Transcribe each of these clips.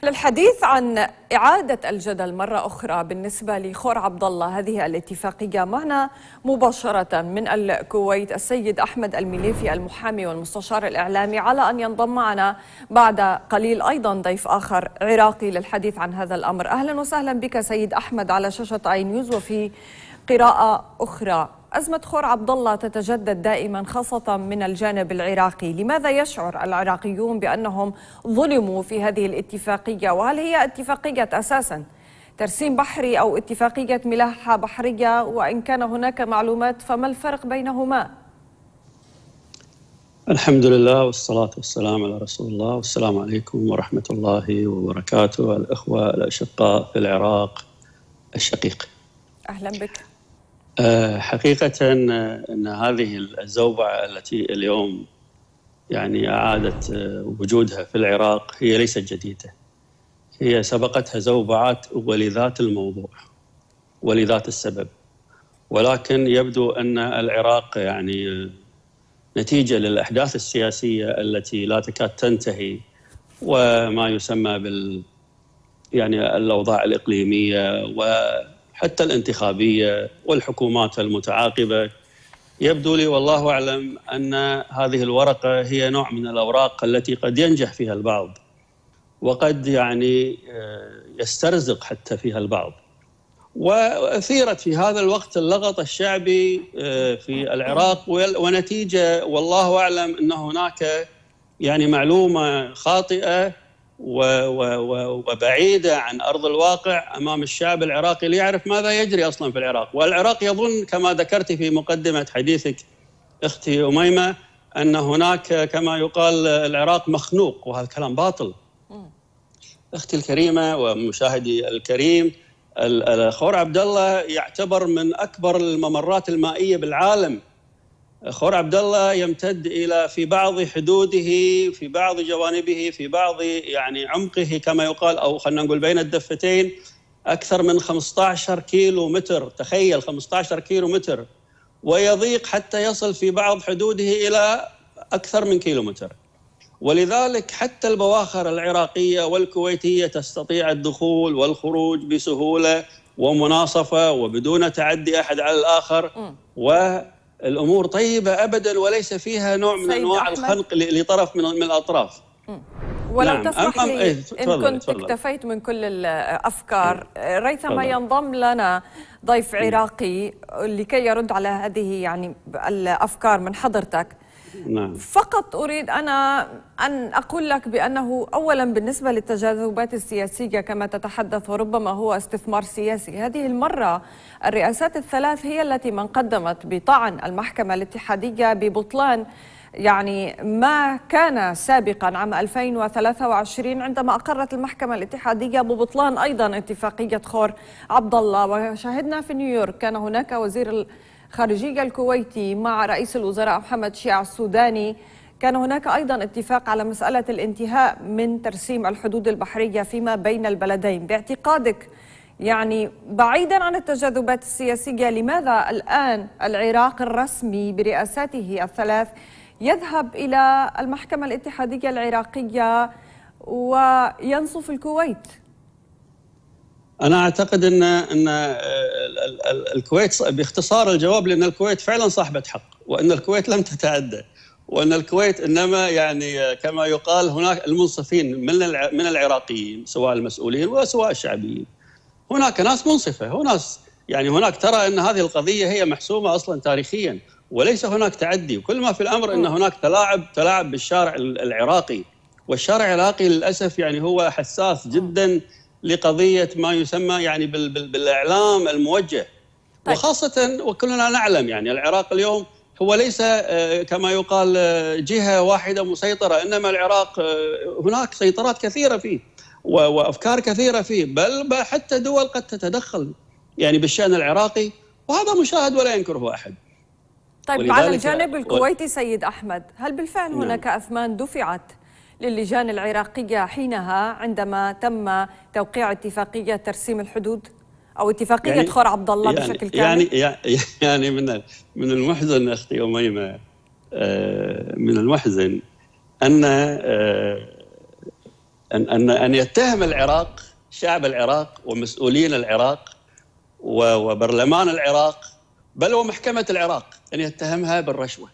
للحديث عن إعادة الجدل مرة أخرى بالنسبة لخور عبد الله هذه الاتفاقية، معنا مباشرة من الكويت السيد أحمد المليفي المحامي والمستشار الإعلامي، على أن ينضم معنا بعد قليل أيضا ضيف آخر عراقي للحديث عن هذا الأمر. أهلا وسهلا بك سيد أحمد على شاشة آي نيوز. وفي قراءة أخرى، أزمة خور عبد الله تتجدد دائما خاصة من الجانب العراقي، لماذا يشعر العراقيون بأنهم ظلموا في هذه الاتفاقية؟ وهل هي اتفاقية أساسا ترسيم بحري أو اتفاقية ملاحة بحرية؟ وإن كان هناك معلومات فما الفرق بينهما؟ الحمد لله والصلاة والسلام على رسول الله، والسلام عليكم ورحمة الله وبركاته. الأخوة الأشقاء في العراق الشقيق، أهلا بك. حقيقة أن هذه الزوبعة التي اليوم يعني أعادت وجودها في العراق هي ليست جديدة، هي سبقتها زوبعات ولذات الموضوع ولذات السبب، ولكن يبدو أن العراق يعني نتيجة للأحداث السياسية التي لا تكاد تنتهي، وما يسمى يعني الأوضاع الإقليمية وحتى الانتخابية والحكومات المتعاقبة، يبدو لي والله أعلم أن هذه الورقة هي نوع من الأوراق التي قد ينجح فيها البعض وقد يعني يسترزق حتى فيها البعض، وأثيرت في هذا الوقت اللغط الشعبي في العراق، ونتيجة والله أعلم أن هناك يعني معلومة خاطئة وبعيدة عن أرض الواقع أمام الشعب العراقي ليعرف ماذا يجري أصلا في العراق. والعراق يظن كما ذكرت في مقدمة حديثك أختي أميمة أن هناك كما يقال العراق مخنوق، وهذا كلام باطل. أختي الكريمة ومشاهدي الكريم، خور عبد الله يعتبر من أكبر الممرات المائية بالعالم. خور عبد الله يمتد إلى في بعض حدوده، في بعض جوانبه، في بعض يعني عمقه كما يقال، أو خلينا نقول بين الدفتين أكثر من 15 كيلو متر. تخيل 15 كيلو متر، ويضيق حتى يصل في بعض حدوده إلى أكثر من كيلومتر. ولذلك حتى البواخر العراقية والكويتية تستطيع الدخول والخروج بسهولة ومناصفة وبدون تعدي أحد على الآخر، والأمور طيبة أبدا وليس فيها نوع من أنواع الخنق لطرف من الأطراف. ولو نعم. تسمح لي إن كنت اكتفيت من كل الأفكار، ريثما ينضم لنا ضيف عراقي لكي يرد على هذه يعني الأفكار من حضرتك. نعم. فقط أريد أنا أن أقول لك بأنه أولا بالنسبة للتجاذبات السياسية كما تتحدث، وربما هو استثمار سياسي، هذه المرة الرئاسات الثلاث هي التي من قدمت بطعن المحكمة الاتحادية ببطلان يعني ما كان سابقا عام 2023 عندما أقرت المحكمة الاتحادية ببطلان أيضا اتفاقية خور عبد الله. وشاهدنا في نيويورك كان هناك وزير الخارجية الكويتي مع رئيس الوزراء محمد شيع السوداني، كان هناك أيضا اتفاق على مسألة الانتهاء من ترسيم الحدود البحرية فيما بين البلدين. باعتقادك يعني بعيدا عن التجاذبات السياسية، لماذا الآن العراق الرسمي برئاساته الثلاث يذهب إلى المحكمة الاتحادية العراقية وينصف الكويت؟ أنا أعتقد أن الكويت، باختصار الجواب، لأن الكويت فعلا صاحبة حق، وأن الكويت لم تتعدى، وأن الكويت إنما يعني كما يقال هناك المنصفين من العراقيين، سواء المسؤولين وسواء الشعبيين. هناك ناس منصفة، هناك ترى أن هذه القضية هي محسومة أصلا تاريخيا، وليس هناك تعدي. وكل ما في الأمر أن هناك تلاعب بالشارع العراقي، والشارع العراقي للأسف يعني هو حساس جدا لقضية ما يسمى يعني بالإعلام الموجه. طيب. وخاصة وكلنا نعلم يعني العراق اليوم هو ليس كما يقال جهة واحدة مسيطرة، إنما العراق هناك سيطرات كثيرة فيه وأفكار كثيرة فيه، بل حتى دول قد تتدخل يعني بالشأن العراقي، وهذا مشاهد ولا ينكره أحد. طيب، على الجانب الكويتي سيد أحمد، هل بالفعل هناك أثمان دفعت للجان العراقية حينها عندما تم توقيع اتفاقية ترسيم الحدود أو اتفاقية يعني خور عبد الله بشكل كامل؟ يعني من المحزن أختي أميمة، من المحزن أن أن يتهم العراق، شعب العراق ومسؤولين العراق وبرلمان العراق بل ومحكمة العراق أن يتهمها بالرشوة.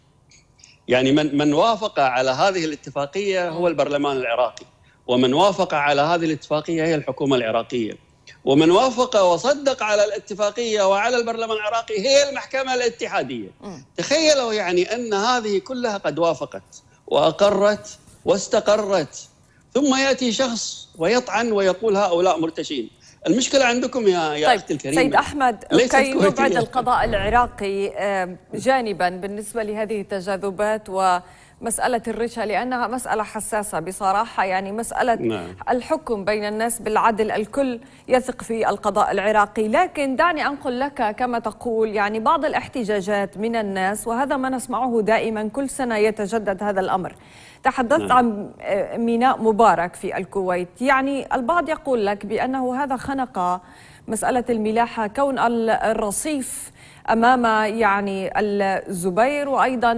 يعني من وافق على هذه الاتفاقية هو البرلمان العراقي، ومن وافق على هذه الاتفاقية هي الحكومة العراقية، ومن وافق وصدق على الاتفاقية وعلى البرلمان العراقي هي المحكمة الاتحادية. تخيلوا يعني أن هذه كلها قد وافقت وأقرت واستقرت، ثم يأتي شخص ويطعن ويقول هؤلاء مرتشين. المشكلة عندكم يا أختي الكريمة. سيد أحمد، كي نبعد القضاء العراقي جانبا بالنسبة لهذه التجاذبات ومسألة الرشا، لأنها مسألة حساسة بصراحة، يعني مسألة الحكم بين الناس بالعدل، الكل يثق في القضاء العراقي. لكن دعني أنقل لك كما تقول يعني بعض الاحتجاجات من الناس، وهذا ما نسمعه دائما كل سنة يتجدد هذا الأمر. تحدثت عن ميناء مبارك في الكويت، يعني البعض يقول لك بأنه هذا خنق مسألة الملاحة، كون الرصيف أمام يعني الزبير وأيضا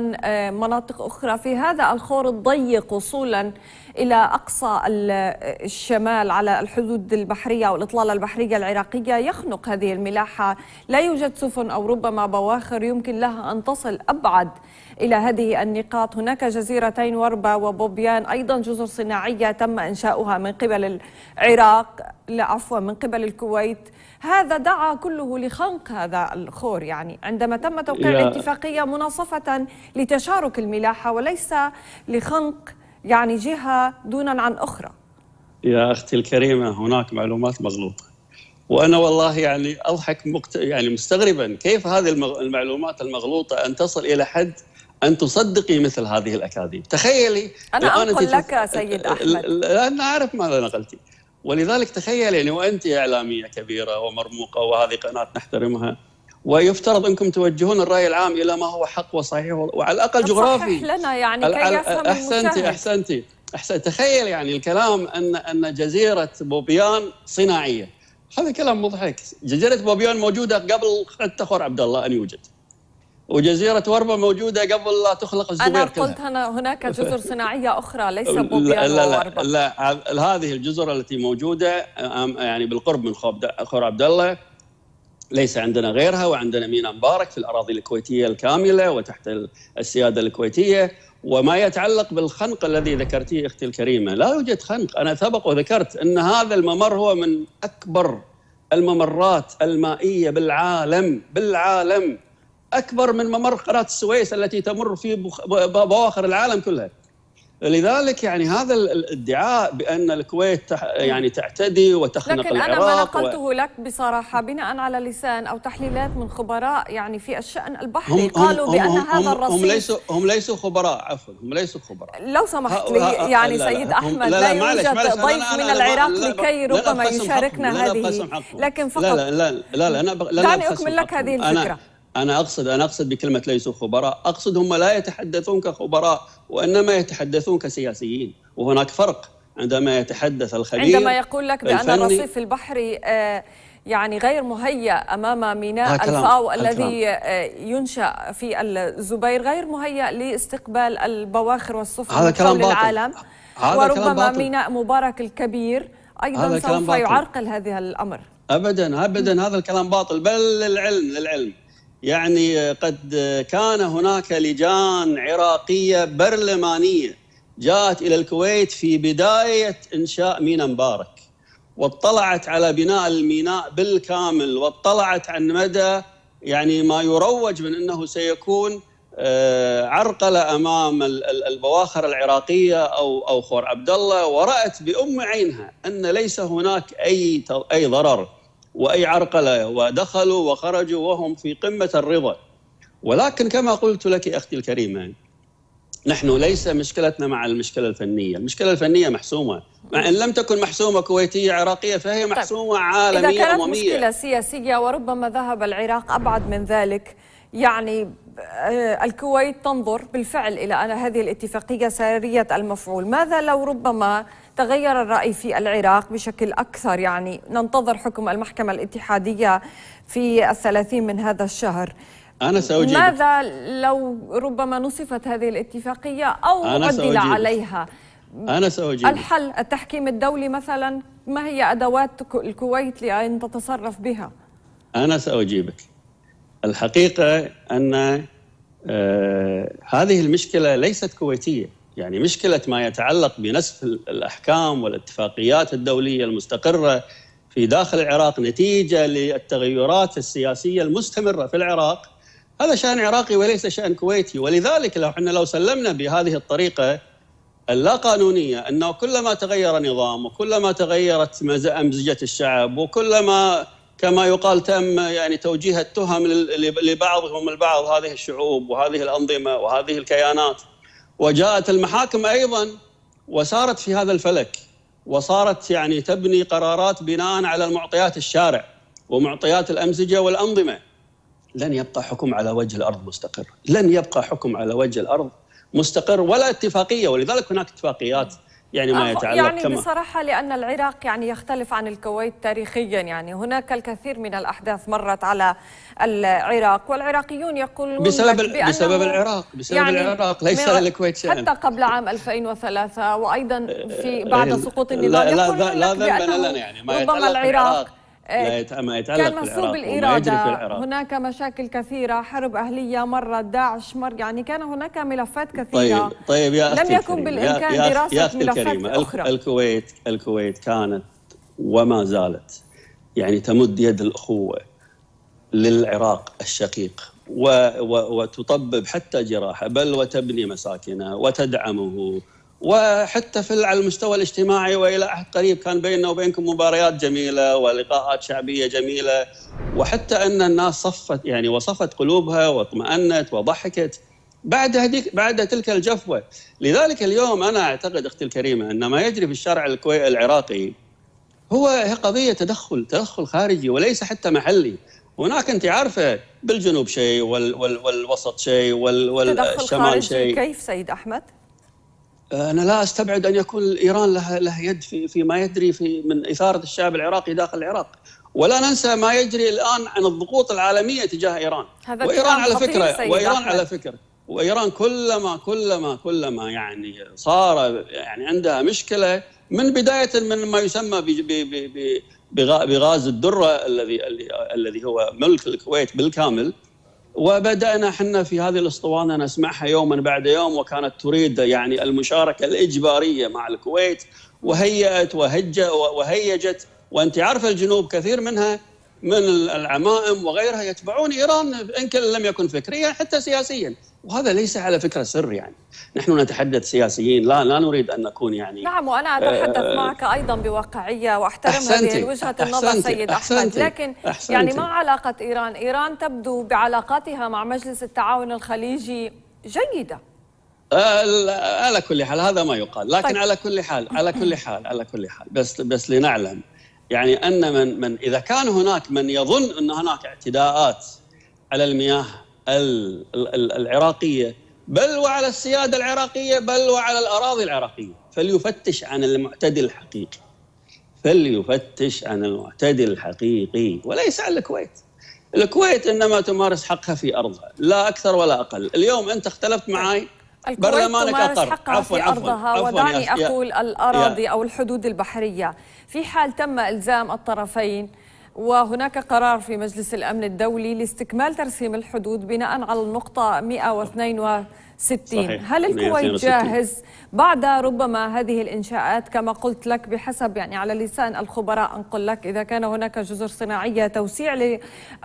مناطق أخرى في هذا الخور الضيق وصولا إلى أقصى الشمال على الحدود البحرية والإطلالة البحرية العراقية، يخنق هذه الملاحة. لا يوجد سفن أو ربما بواخر يمكن لها أن تصل أبعد إلى هذه النقاط. هناك جزيرتين وربا وبوبيان، أيضا جزر صناعية تم إنشاؤها من قبل العراق، لا عفوا من قبل الكويت. هذا دعا كله لخنق هذا الخور، يعني عندما تم توقيع اتفاقية مناصفة لتشارك الملاحة وليس لخنق يعني جهة دونا عن أخرى. يا أختي الكريمة، هناك معلومات مغلوطة، وأنا والله يعني أضحك يعني مستغربا كيف هذه المعلومات المغلوطة أن تصل إلى حد أن تصدقي مثل هذه الأكاذيب. تخيلي أنا أنقل لك سيد أحمد، أنا أعرف ماذا نقلتي، ولذلك تخيلي يعني وأنت إعلامية كبيرة ومرموقة وهذه قناة نحترمها، ويفترض أنكم توجهون الرأي العام إلى ما هو حق وصحيح وعلى الأقل جغرافي. صحيح لنا يعني كي يفهم المشاهد. أحسنتي. تخيل يعني الكلام أن جزيرة بوبيان صناعية، هذا كلام مضحك. جزيرة بوبيان موجودة قبل حتى خور عبد الله أن يوجد، وجزيرة وربا موجودة قبل لا تخلق الزبير. أنا قلت هناك جزر صناعية أخرى ليس بوبيان ووربا. لا هذه الجزر التي موجودة يعني بالقرب من خور عبد الله ليس عندنا غيرها، وعندنا ميناء مبارك في الأراضي الكويتية الكاملة وتحت السيادة الكويتية. وما يتعلق بالخنق الذي ذكرتيه أختي الكريمة، لا يوجد خنق. أنا سبق وذكرت أن هذا الممر هو من أكبر الممرات المائية بالعالم، أكبر من ممر قناة السويس التي تمر في بواخر العالم كلها. لذلك يعني هذا الادعاء بأن الكويت يعني تعتدي وتخنق لكن العراق، لكن أنا ما نقلته لك بصراحة بناء على لسان أو تحليلات من خبراء يعني في الشأن البحري، قالوا بأن هذا الرصيف هم ليسوا خبراء، عفوا هم ليسوا خبراء. لو سمحت لي يعني سيد أحمد، لا يوجد ضيف من العراق لكي ربما يشاركنا هذه، لكن فقط دعني أكمل لك هذه الفكرة. أنا أقصد بكلمة ليسوا خبراء، أقصد هم لا يتحدثون كخبراء وإنما يتحدثون كسياسيين، وهناك فرق عندما يتحدث الخبير عندما يقول لك بأن الرصيف البحري يعني غير مهيأ أمام ميناء الفاو الذي ينشأ في الزبير، غير مهيأ لاستقبال البواخر والسفن من حول العالم، وربما ميناء مبارك الكبير أيضا سوف يعرقل هذا الأمر. أبدا هذا الكلام باطل. بل للعلم يعني قد كان هناك لجان عراقية برلمانية جاءت إلى الكويت في بداية إنشاء ميناء مبارك، واطلعت على بناء الميناء بالكامل، واطلعت عن مدى يعني ما يروج من أنه سيكون عرقلة أمام البواخر العراقية أو خور عبد الله، ورأت بأم عينها أن ليس هناك أي ضرر وأي عرقلة، ودخلوا وخرجوا وهم في قمة الرضا. ولكن كما قلت لك أختي الكريمة، نحن ليس مشكلتنا مع المشكلة الفنية، المشكلة الفنية محسومة، مع إن لم تكن محسومة كويتية عراقية فهي محسومة عالمية إذا كانت أممية. مشكلة سياسية وربما ذهب العراق أبعد من ذلك، يعني الكويت تنظر بالفعل إلى أن هذه الاتفاقية سارية المفعول. ماذا لو ربما تغير الرأي في العراق بشكل أكثر؟ يعني ننتظر حكم المحكمة الاتحادية في 30 من هذا الشهر. أنا سأجيبك. ماذا لو ربما نصفت هذه الاتفاقية أو عدل عليها؟ أنا سأجيبك. الحل التحكيم الدولي مثلا، ما هي أدوات الكويت لأن تتصرف بها؟ أنا سأجيبك. الحقيقة أن هذه المشكلة ليست كويتية، يعني مشكلة ما يتعلق بنسف الأحكام والاتفاقيات الدولية المستقرة في داخل العراق نتيجة للتغيرات السياسية المستمرة في العراق، هذا شأن عراقي وليس شأن كويتي. ولذلك لو سلمنا بهذه الطريقة اللا قانونية أنه كلما تغير نظام وكلما تغيرت أمزجة الشعب وكلما كما يقال تم يعني توجيه التهم لبعضهم البعض، هذه الشعوب وهذه الأنظمة وهذه الكيانات، وجاءت المحاكم أيضا وسارت في هذا الفلك وصارت يعني تبني قرارات بناء على المعطيات الشارع ومعطيات الأمزجة والأنظمة، لن يبقى حكم على وجه الأرض مستقر، لن يبقى حكم على وجه الأرض مستقر ولا اتفاقية. ولذلك هناك اتفاقيات يعني ما يتعلق يعني بصراحة لأن العراق يعني يختلف عن الكويت تاريخيا، يعني هناك الكثير من الأحداث مرت على العراق والعراقيون يقولون بسبب العراق، يعني العراق ليس الكويت شأن. حتى قبل عام 2003 وأيضا في بعد سقوط النظام يقولون لا لك بأنه يعني ما ربما العراق كان منسوب الإرادة، هناك مشاكل كثيرة، حرب أهلية مرة، داعش يعني كان هناك ملفات كثيرة. طيب يا أختي لم يكن بالإمكان دراسة ملفات أخرى. الكويت كانت وما زالت يعني تمد يد الأخوة للعراق الشقيق وتطبب حتى جراحه، بل وتبني مساكنه وتدعمه، وحتى على المستوى الاجتماعي وإلى عهد قريب كان بيننا وبينكم مباريات جميلة ولقاءات شعبية جميلة، وحتى أن الناس صفت يعني وصفت قلوبها واطمأنت وضحكت بعد تلك الجفوة. لذلك اليوم أنا أعتقد أختي الكريمة أن ما يجري في الشارع العراقي هو قضية تدخل خارجي وليس حتى محلي. هناك أنت عارفة بالجنوب شيء والوسط شيء والشمال شيء. كيف سيد أحمد؟ أنا لا أستبعد أن يكون إيران لها يد في ما يجري من إثارة الشعب العراقي داخل العراق، ولا ننسى ما يجري الآن عن الضغوط العالمية تجاه إيران. وإيران كلما يعني صار يعني عندها مشكلة من بداية من ما يسمى بغاز الدرة الذي هو ملك الكويت بالكامل، وبدأنا احنا في هذه الاسطوانة نسمعها يوما بعد يوم، وكانت تريد يعني المشاركة الإجبارية مع الكويت وهيأت وهيجت. وأنت عارفة الجنوب كثير منها من العمائم وغيرها يتبعون إيران إن لم يكن فكريا حتى سياسيا، وهذا ليس على فكرة سر. يعني نحن نتحدث سياسيين، لا نريد أن نكون يعني نعم. وأنا أتحدث معك أيضا بواقعية وأحترم هذه وجهة النظر سيد أحمد، لكن يعني ما علاقة إيران تبدو بعلاقاتها مع مجلس التعاون الخليجي جيدة على كل حال، هذا ما يقال، لكن طيب. على كل حال بس لنعلم يعني أن من إذا كان هناك من يظن أن هناك اعتداءات على المياه العراقية بل وعلى السيادة العراقية بل وعلى الأراضي العراقية، فليفتش عن المعتدي الحقيقي وليس على الكويت إنما تمارس حقها في أرضها لا أكثر ولا أقل. اليوم أنت اختلفت معي، برلمانك أقر حقها في أرضها، ودعني أقول الأراضي أو الحدود البحرية. في حال تم إلزام الطرفين وهناك قرار في مجلس الأمن الدولي لاستكمال ترسيم الحدود بناء على النقطة 162، صحيح. هل الكويت جاهز بعد ربما هذه الإنشاءات كما قلت لك بحسب يعني على لسان الخبراء أنقل لك إذا كان هناك جزر صناعية، توسيع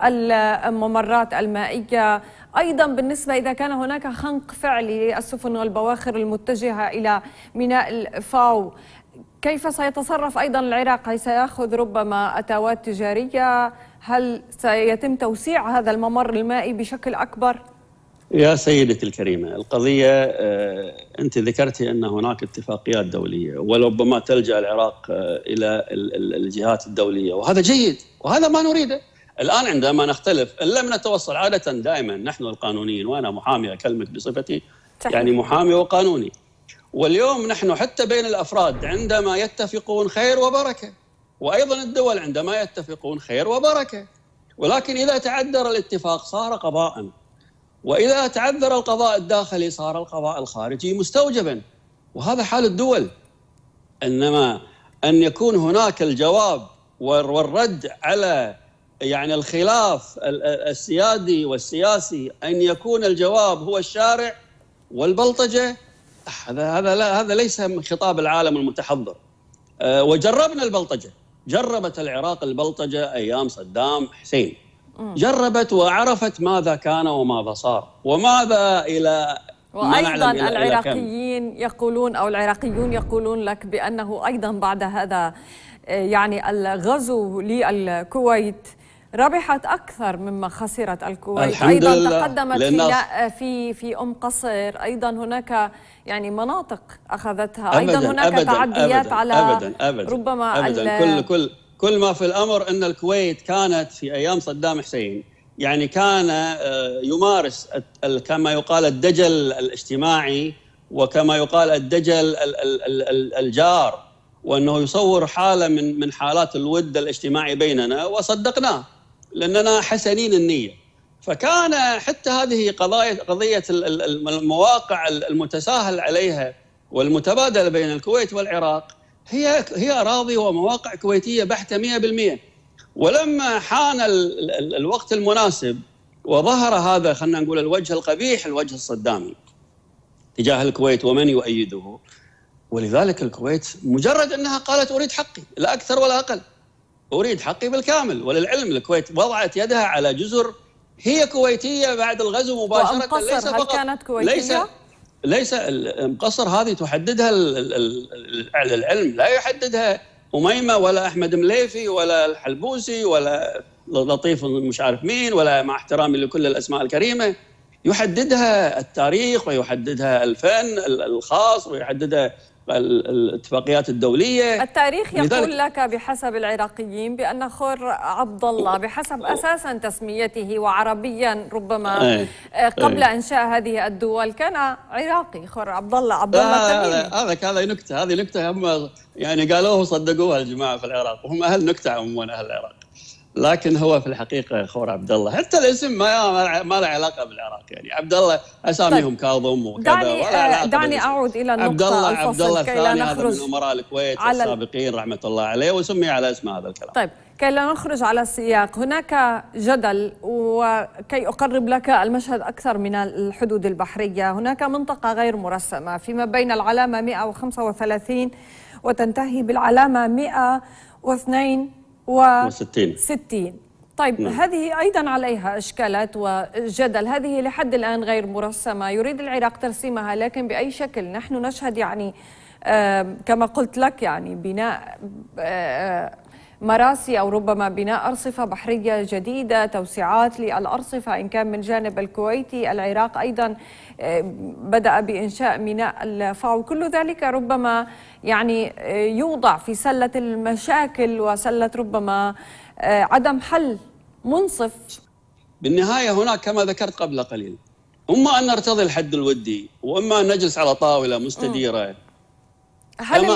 للممرات المائية، أيضا بالنسبة إذا كان هناك خنق فعلي للسفن والبواخر المتجهة إلى ميناء الفاو، كيف سيتصرف أيضا العراق؟ هل سيأخذ ربما أتاوات تجارية؟ هل سيتم توسيع هذا الممر المائي بشكل أكبر؟ يا سيدتي الكريمة، القضية أنت ذكرتي أن هناك اتفاقيات دولية وربما تلجأ العراق إلى الجهات الدولية، وهذا جيد وهذا ما نريده. الآن عندما نختلف إن لم نتوصل، عادة دائما نحن القانونيين، وأنا محامي أكلمك بصفتي يعني محامي وقانوني، واليوم نحن حتى بين الأفراد عندما يتفقون خير وبركة، وأيضا الدول عندما يتفقون خير وبركة، ولكن إذا تعذر الاتفاق صار قضاء، وإذا تعذر القضاء الداخلي صار القضاء الخارجي مستوجبا. وهذا حال الدول. إنما أن يكون هناك الجواب والرد على يعني الخلاف السيادي والسياسي، أن يكون الجواب هو الشارع والبلطجة، هذا ليس من خطاب العالم المتحضر. وجربنا البلطجة، جربت العراق البلطجة أيام صدام حسين، جربت وعرفت ماذا كان وماذا صار وماذا إلى وأيضا العراقيين يقولون أو العراقيون يقولون لك بأنه أيضا بعد هذا يعني الغزو للكويت ربحت أكثر مما خسرت الكويت. أيضا تقدمت في أم قصر، أيضا هناك يعني مناطق أخذتها، أيضا هناك أبداً تعديات على ربما كل ما في الأمر أن الكويت كانت في أيام صدام حسين يعني كان يمارس كما يقال الدجل الاجتماعي، وكما يقال الدجل الجار، وأنه يصور حالة من حالات الود الاجتماعي بيننا، وصدقناه لأننا حسنين النية. فكان حتى هذه قضية المواقع المتساهل عليها والمتبادل بين الكويت والعراق هي أراضي ومواقع كويتية بحتة 100%. ولما حان الوقت المناسب وظهر هذا خلينا نقول الوجه القبيح، الوجه الصدامي تجاه الكويت ومن يؤيده، ولذلك الكويت مجرد أنها قالت أريد حقي لا أكثر ولا أقل، أريد حقي بالكامل. وللعلم الكويت وضعت يدها على جزر هي كويتية بعد الغزو مباشرة. ليس فقط هل كانت كويتية؟ ليس مقصر هذه تحددها العلم، لا يحددها أميمة ولا أحمد مليفي ولا الحلبوسي ولا لطيف مش عارف مين، ولا مع احترامي لكل الأسماء الكريمة. يحددها التاريخ ويحددها الفن الخاص ويحددها الاتفاقيات الدولية. التاريخ يقول لك بحسب العراقيين بأن خور عبد الله بحسب أساسا تسميته وعربيا ربما قبل إنشاء هذه الدول كان عراقي، خور عبد الله هذا نكتة، هذه نكتة هم يعني قالوه وصدقوها الجماعة في العراق، وهم أهل نكتة عموما أهل العراق، لكن هو في الحقيقة خور عبد الله. حتى الاسم ما له علاقة بالعراق، يعني عبد الله أساميهم طيب. كاظم وكذا. دعني أعود إلى النقطة عبد الله الثاني هذا من أمراء الكويت السابقين رحمة الله عليه، وسمي على اسم هذا الكلام. طيب كي لا نخرج على السياق، هناك جدل، وكي أقرب لك المشهد أكثر من الحدود البحرية، هناك منطقة غير مرسمة فيما بين العلامة 135 وتنتهي بالعلامة 162. طيب هذه أيضا عليها إشكالات وجدل، هذه لحد الآن غير مرسمة، يريد العراق ترسيمها، لكن بأي شكل؟ نحن نشهد يعني كما قلت لك يعني بناء مراسي أو ربما بناء أرصفة بحرية جديدة، توسعات للأرصفة إن كان من جانب الكويتي. العراق أيضا بدأ بإنشاء ميناء الفاو، كل ذلك ربما يعني يوضع في سلة المشاكل وسلة ربما عدم حل منصف. بالنهاية هناك كما ذكرت قبل قليل، إما أن نرتضي الحد الودي وإما أن نجلس على طاولة مستديرة. هل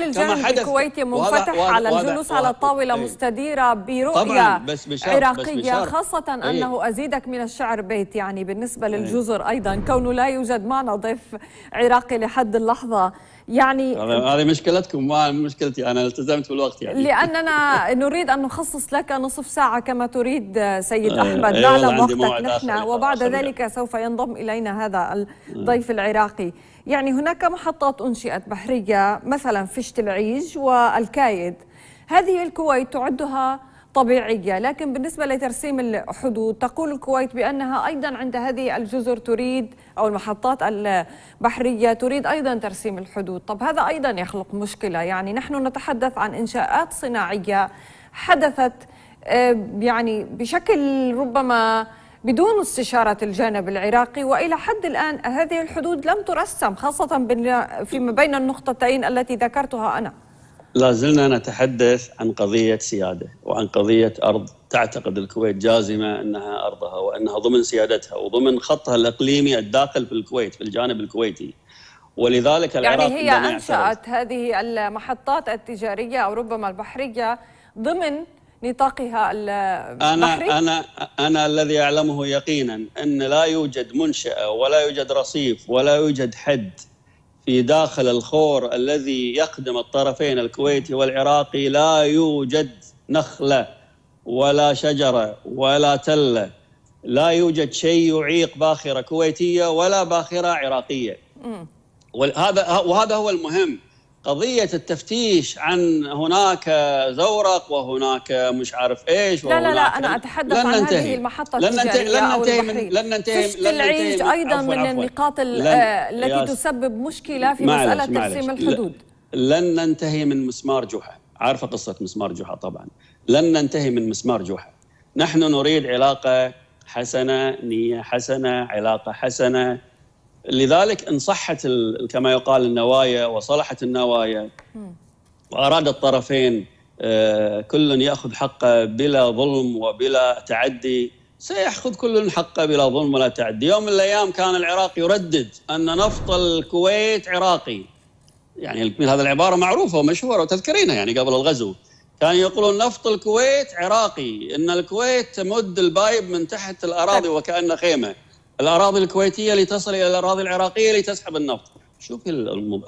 الجانب الكويتي منفتح على الجلوس على طاولة مستديرة برؤية عراقية، خاصة أنه أزيدك من الشعر بيت يعني بالنسبة للجزر أيضا، كونه لا يوجد معنا ضيف عراقي لحد اللحظة، يعني هذه مشكلتكم ما مشكلتي، أنا التزمت بالوقت يعني لأننا نريد أن نخصص لك نصف ساعة كما تريد سيد أحمد، نعلم وقتك نحن، وبعد ذلك سوف ينضم إلينا هذا الضيف العراقي. يعني هناك محطات أنشئت بحرية مثلا فشت العيج والكايد، هذه الكويت تعدها طبيعية، لكن بالنسبة لترسيم الحدود تقول الكويت بأنها أيضا عند هذه الجزر تريد أو المحطات البحرية تريد أيضا ترسيم الحدود. طب هذا أيضا يخلق مشكلة، يعني نحن نتحدث عن إنشاءات صناعية حدثت يعني بشكل ربما بدون استشارة الجانب العراقي، وإلى حد الآن هذه الحدود لم ترسم، خاصة فيما بين النقطتين التي ذكرتها أنا. لا زلنا نتحدث عن قضية سيادة وعن قضية أرض تعتقد الكويت جازمة أنها أرضها وأنها ضمن سيادتها وضمن خطها الإقليمي الداخل في الكويت في الجانب الكويتي. ولذلك العراق يعني هي أنشأت هذه المحطات التجارية أو ربما البحرية ضمن نطاقها البحري؟ أنا الذي أعلمه يقينا أن لا يوجد منشأة ولا يوجد رصيف ولا يوجد حد في داخل الخور الذي يخدم الطرفين الكويتي والعراقي لا يوجد نخلة ولا شجرة ولا تلة، لا يوجد شيء يعيق باخرة كويتية ولا باخرة عراقية. وهذا هو المهم. قضية التفتيش عن هناك زورق وهناك مش عارف ايش، لا أنا أتحدث عن هذه المحطة التجارية أو البحرية. لن ننتهي فشت العيج أيضا من النقاط التي تسبب مشكلة في مسألة ترسيم الحدود. لن ننتهي من مسمار جحا. عارفة قصة مسمار جحا طبعا. لن ننتهي من مسمار جحا. نحن نريد علاقة حسنة، نية حسنة، علاقة حسنة. لذلك إن صحت كما يقال النوايا وصلحت النوايا وأراد الطرفين كل يأخذ حقه بلا ظلم وبلا تعدي، سيأخذ كل حقه بلا ظلم ولا تعدي. يوم من الأيام كان العراق يردد أن نفط الكويت عراقي، يعني هذه العبارة معروفة ومشهورة وتذكرينها يعني قبل الغزو. كان يقولون نفط الكويت عراقي، إن الكويت تمد البايب من تحت الأراضي وكأنه خيمة، الأراضي الكويتية لتصل إلى الأراضي العراقية لتسحب النفط. شوفي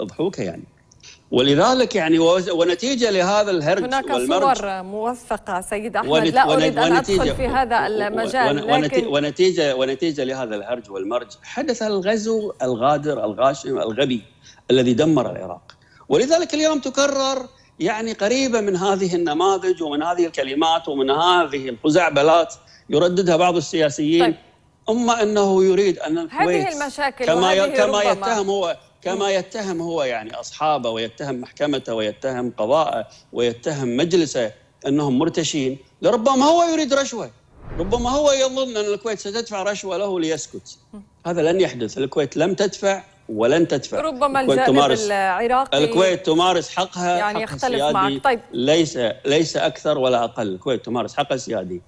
الضحوكة يعني. ولذلك يعني ونتيجة لهذا الهرج هناك والمرج صور موثقة سيد أحمد، لا أريد أن أدخل في هذا المجال، لكن ونتيجة لهذا الهرج والمرج حدث الغزو الغادر الغاشم الغبي الذي دمر العراق. ولذلك اليوم تكرر يعني قريبة من هذه النماذج ومن هذه الكلمات ومن هذه الخزعبلات يرددها بعض السياسيين. طيب. أما أنه يريد أن الكويت هذه المشاكل كما يتهم هو يعني أصحابه، ويتهم محكمته، ويتهم قضاءه، ويتهم مجلسه أنهم مرتشين. لربما هو يريد رشوة، ربما هو يظن أن الكويت ستدفع رشوة له ليسكت. هذا لن يحدث. الكويت لم تدفع ولن تدفع. ربما الجانب العراقي الكويت تمارس حقها، يعني حق يختلف السيادي معك. طيب. ليس أكثر ولا أقل. الكويت تمارس حقها السيادي.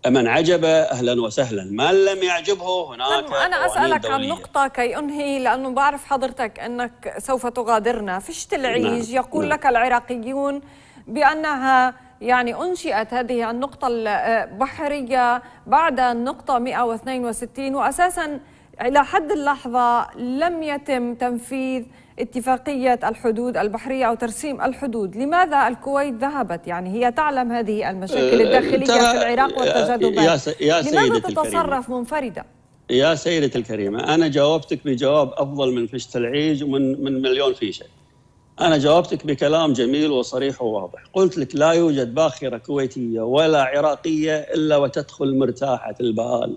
من عجب أهلا وسهلا، من لم يعجبه هناك. طيب أنا أسألك عن نقطة كي أنهي، لأنه بعرف حضرتك أنك سوف تغادرنا. فشت العيج يقول لك العراقيون بأنها يعني أنشئت هذه النقطة البحرية بعد النقطة 162، وأساسا إلى حد اللحظة لم يتم تنفيذ اتفاقية الحدود البحرية أو ترسيم الحدود. لماذا الكويت ذهبت؟ يعني هي تعلم هذه المشاكل الداخلية في العراق والتجاذبات، لماذا تتصرف منفردة؟ يا سيدتي الكريمة، أنا جاوبتك بجواب أفضل من فشت العيج ومن مليون فيشة. أنا جاوبتك بكلام جميل وصريح وواضح. قلت لك لا يوجد باخرة كويتية ولا عراقية إلا وتدخل مرتاحة البال،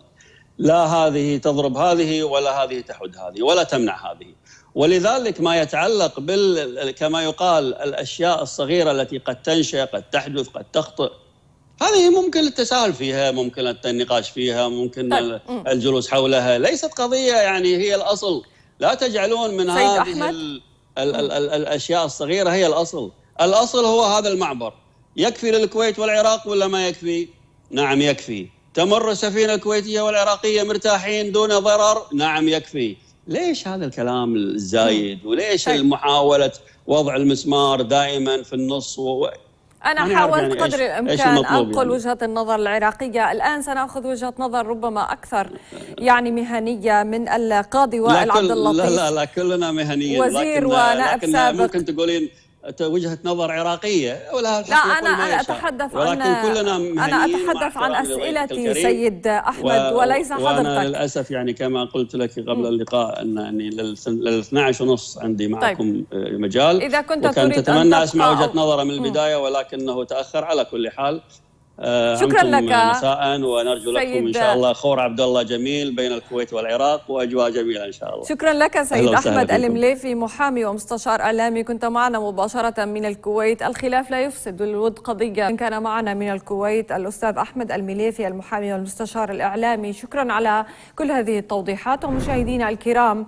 لا هذه تضرب هذه ولا هذه تحد هذه ولا تمنع هذه. ولذلك ما يتعلق كما يقال الأشياء الصغيرة التي قد تنشأ، قد تحدث، قد تخطئ، هذه ممكن التساهل فيها، ممكن النقاش فيها، ممكن الجلوس حولها، ليست قضية يعني هي الأصل. لا تجعلون من هذه الأشياء الصغيرة هي الأصل. الأصل هو هذا المعبر. يكفي للكويت والعراق ولا ما يكفي؟ نعم يكفي. تمر السفينة الكويتية والعراقية مرتاحين دون ضرر؟ نعم يكفي. ليش هذا الكلام الزايد؟ وليش المحاولة وضع المسمار دائما في النص؟ أنا حاولت قدر الإمكان أنقل وجهة النظر العراقية. الآن سنأخذ وجهة نظر ربما أكثر يعني مهنية من القاضي وائل عبد اللطيف. لا كلنا مهنيين، وزير ونائب سابق. ممكن تقولين وجهة نظر عراقية ولا لا أنا أتحدث عن أسئلتي سيد أحمد وليس حضرتك. وأنا للأسف يعني كما قلت لك قبل اللقاء أن يعني لل12:30 عندي معكم مجال. إذا كنت وكنت أتمنى أسمع وجهة نظره من البداية ولكنه تأخر. على كل حال شكرا لك مساء، ونرجو لكم إن شاء الله خور عبد الله جميل بين الكويت والعراق وأجواء جميلة إن شاء الله. شكرا لك سيد أحمد المليفي، محامي ومستشار إعلامي، كنت معنا مباشرة من الكويت. الخلاف لا يفسد والود قضية. كان معنا من الكويت الأستاذ أحمد المليفي المحامي والمستشار الإعلامي. شكرا على كل هذه التوضيحات. ومشاهدينا الكرام